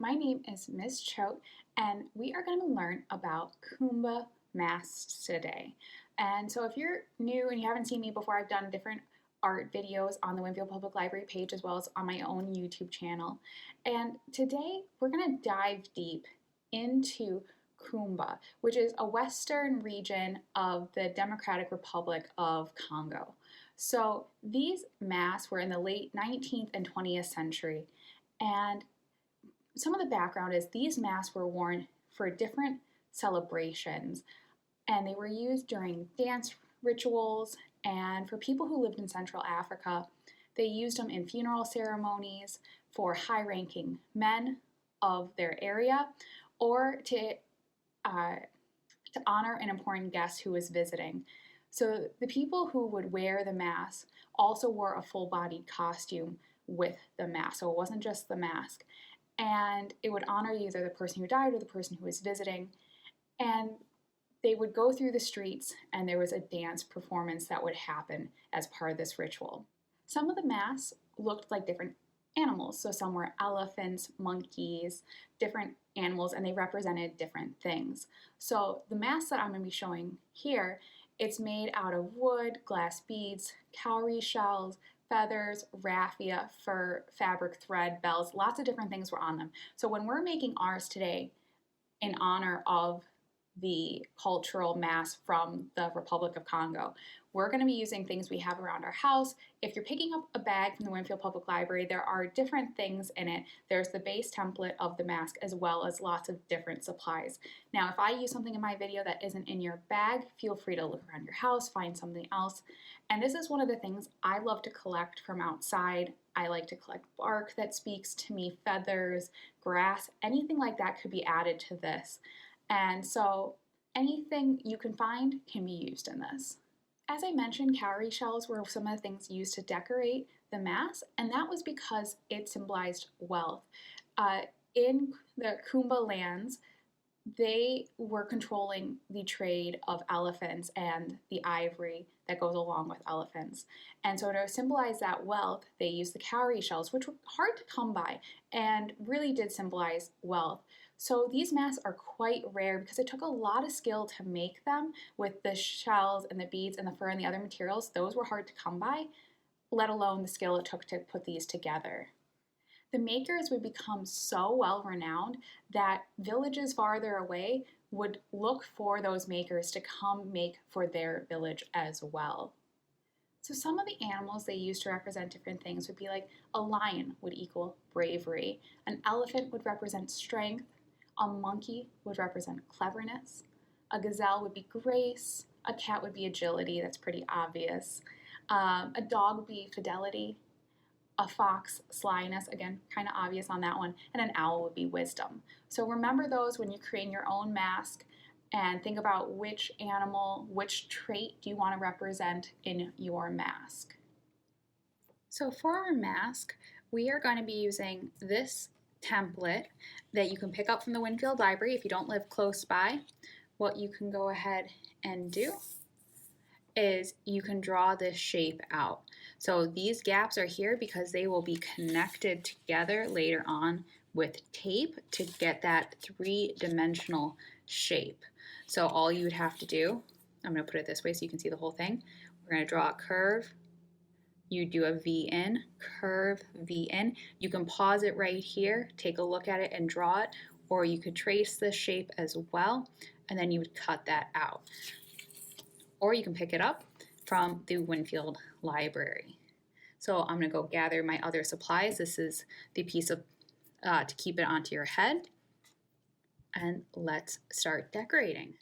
my name is Ms. Choate, and we are going to learn about Kuba masks today. And so if you're new and you haven't seen me before, I've done different art videos on the Winfield Public Library page as well as on my own YouTube channel. And today we're going to dive deep into Kuba, which is a western region of the Democratic Republic of Congo. So these masks were in the late 19th and 20th century, and some of the background is these masks were worn for different celebrations, and they were used during dance rituals, and for people who lived in Central Africa, they used them in funeral ceremonies for high-ranking men of their area, or to honor an important guest who was visiting. So the people who would wear the mask also wore a full-bodied costume with the mask, so it wasn't just the mask. And it would honor either the person who died or the person who was visiting. And they would go through the streets, and there was a dance performance that would happen as part of this ritual. Some of the masks looked like different animals. So some were elephants, monkeys, different animals, and they represented different things. So the mask that I'm going to be showing here, it's made out of wood, glass beads, cowrie shells, feathers, raffia, fur, fabric, thread, bells, lots of different things were on them. So when we're making ours today in honor of the cultural mask from the Republic of Congo, we're going to be using things we have around our house. If you're picking up a bag from the Winfield Public Library, there are different things in it. There's the base template of the mask as well as lots of different supplies. Now, if I use something in my video that isn't in your bag, feel free to look around your house, find something else. And this is one of the things I love to collect from outside. I like to collect bark that speaks to me, feathers, grass, anything like that could be added to this. And so anything you can find can be used in this. As I mentioned, cowrie shells were some of the things used to decorate the mask, and that was because it symbolized wealth. In the Kuba lands, they were controlling the trade of elephants and the ivory that goes along with elephants. And so to symbolize that wealth, they used the cowrie shells, which were hard to come by and really did symbolize wealth. So these masks are quite rare because it took a lot of skill to make them with the shells and the beads and the fur and the other materials. Those were hard to come by, let alone the skill it took to put these together. The makers would become so well renowned that villages farther away would look for those makers to come make for their village as well. So some of the animals they used to represent different things would be like a lion would equal bravery, an elephant would represent strength, a monkey would represent cleverness, a gazelle would be grace, a cat would be agility, that's pretty obvious, a dog would be fidelity, a fox, slyness, again, kind of obvious on that one, and an owl would be wisdom. So remember those when you're creating your own mask and think about which animal, which trait do you want to represent in your mask. So for our mask, we are going to be using this template that you can pick up from the Winfield Library if you don't live close by. What you can go ahead and do is you can draw this shape out. So these gaps are here because they will be connected together later on with tape to get that three-dimensional shape. So all you would have to do, I'm going to put it this way so you can see the whole thing. We're going to draw a curve. You do a V in, curve, V in. You can pause it right here, take a look at it and draw it, or you could trace this shape as well, and then you would cut that out. Or you can pick it up from the Winfield Library. So I'm going to go gather my other supplies. This is the piece of to keep it onto your head. And let's start decorating.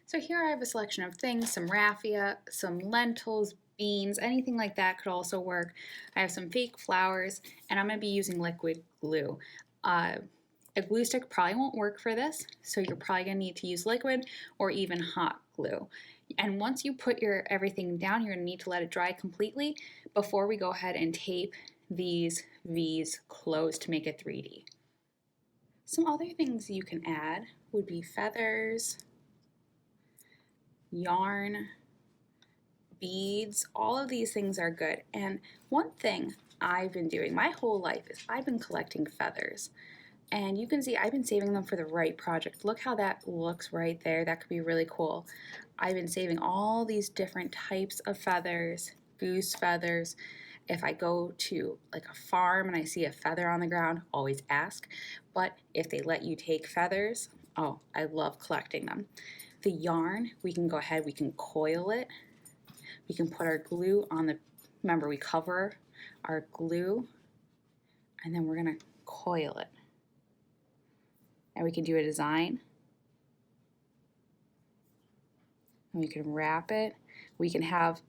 So here I have a selection of things, some raffia, some lentils, beans, anything like that could also work. I have some fake flowers, and I'm going to be using liquid glue. A glue stick probably won't work for this, so you're probably going to need to use liquid or even hot glue. And once you put your everything down, you're going to need to let it dry completely before we go ahead and tape these V's closed to make it 3D. Some other things you can add would be feathers, yarn, beads, all of these things are good. And one thing I've been doing my whole life is I've been collecting feathers. And you can see I've been saving them for the right project. Look how that looks right there. That could be really cool. I've been saving all these different types of feathers, goose feathers. If I go to like a farm and I see a feather on the ground, always ask. But if they let you take feathers, oh, I love collecting them. The yarn, we can go ahead, we can coil it. We can put our glue on the, remember we cover our glue, and then we're gonna coil it. And we can do a design. And we can wrap it. We can have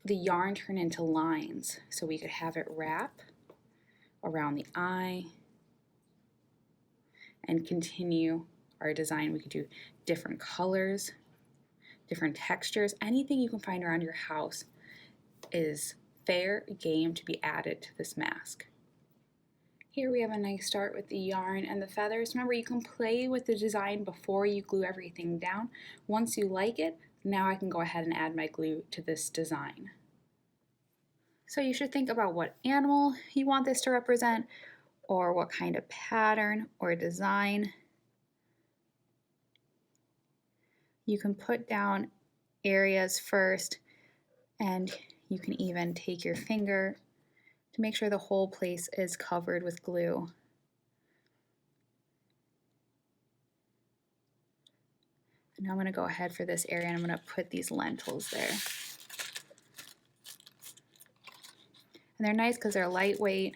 the yarn turn into lines. So we could have it wrap around the eye and continue our design. We could do different colors, different textures. Anything you can find around your house is fair game to be added to this mask. Here we have a nice start with the yarn and the feathers. Remember, you can play with the design before you glue everything down. Once you like it, now I can go ahead and add my glue to this design. So you should think about what animal you want this to represent, or what kind of pattern or design. You can put down areas first, and you can even take your finger to make sure the whole place is covered with glue. And now I'm going to go ahead for this area and I'm going to put these lentils there. And they're nice because they're lightweight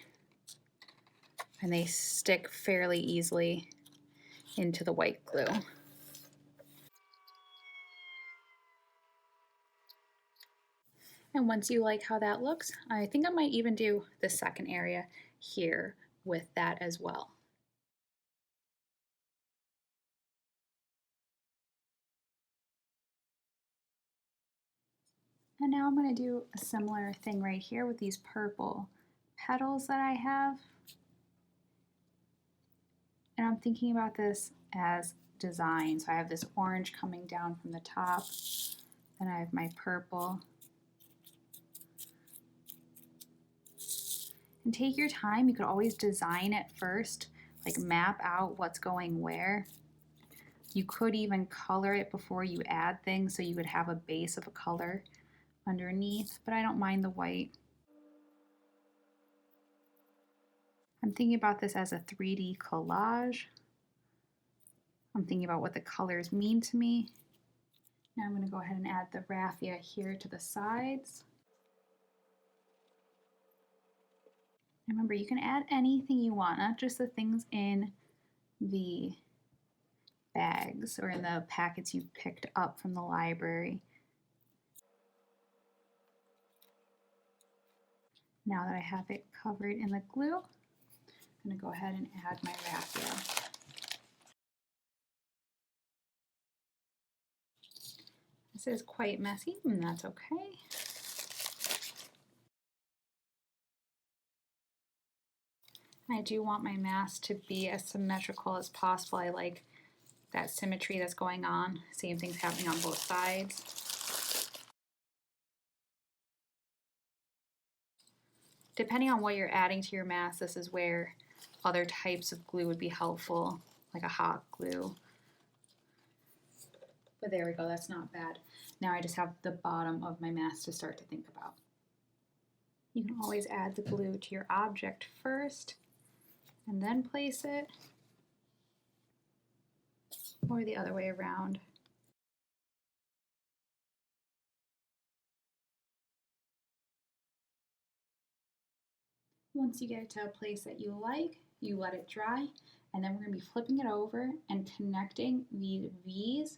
and they stick fairly easily into the white glue. And once you like how that looks, I think I might even do the second area here with that as well. And now I'm going to do a similar thing right here with these purple petals that I have. And I'm thinking about this as design. So I have this orange coming down from the top, and I have my purple. And take your time. You could always design it first, like map out what's going where. You could even color it before you add things so you would have a base of a color underneath, but I don't mind the white. I'm thinking about this as a 3D collage. I'm thinking about what the colors mean to me. Now I'm going to go ahead and add the raffia here to the sides. Remember, you can add anything you want, not just the things in the bags or in the packets you picked up from the library. Now that I have it covered in the glue, I'm going to go ahead and add my raffia. This is quite messy, and that's okay. I do want my mask to be as symmetrical as possible. I like that symmetry that's going on. Same thing's happening on both sides. Depending on what you're adding to your mask, this is where other types of glue would be helpful, like a hot glue. But there we go, that's not bad. Now I just have the bottom of my mask to start to think about. You can always add the glue to your object first and then place it, or the other way around. Once you get it to a place that you like, you let it dry, and then we're going to be flipping it over and connecting the V's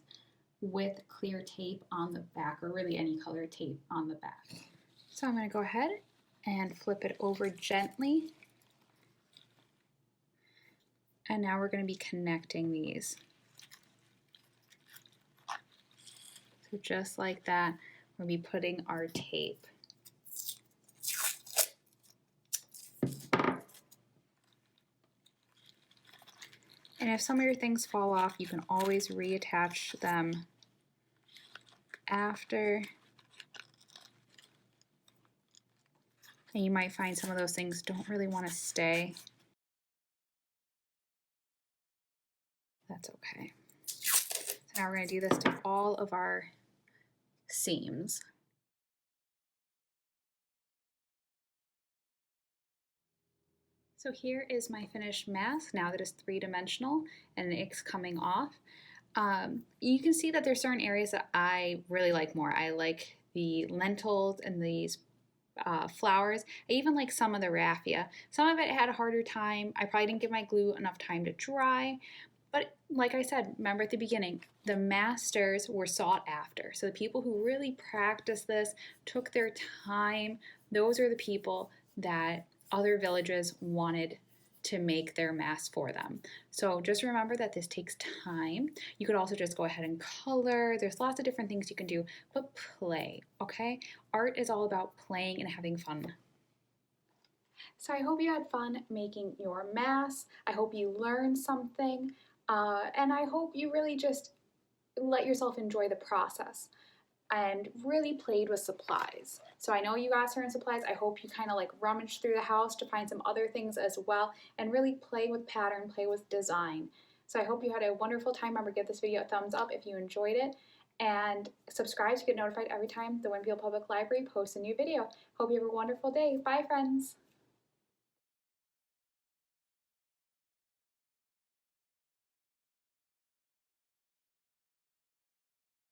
with clear tape on the back, or really any color tape on the back. So I'm going to go ahead and flip it over gently. And now we're going to be connecting these. So just like that, we'll be putting our tape. And if some of your things fall off, you can always reattach them after. And you might find some of those things don't really want to stay. That's okay. So now we're going to do this to all of our seams. So here is my finished mask now that it's three-dimensional and it's coming off. You can see that there's certain areas that I really like more. I like the lentils and these flowers. I even like some of the raffia. Some of it had a harder time. I probably didn't give my glue enough time to dry. But like I said, remember at the beginning, the masters were sought after. So the people who really practiced this, took their time, those are the people that other villages wanted to make their masks for them. So just remember that this takes time. You could also just go ahead and color. There's lots of different things you can do, but play, okay? Art is all about playing and having fun. So I hope you had fun making your masks. I hope you learned something. And I hope you really just let yourself enjoy the process and really played with supplies. So I know you got certain supplies. I hope you kind of like rummage through the house to find some other things as well and really play with pattern, play with design. So I hope you had a wonderful time. Remember, give this video a thumbs up if you enjoyed it and subscribe to get notified every time the Winfield Public Library posts a new video. Hope you have a wonderful day. Bye, friends.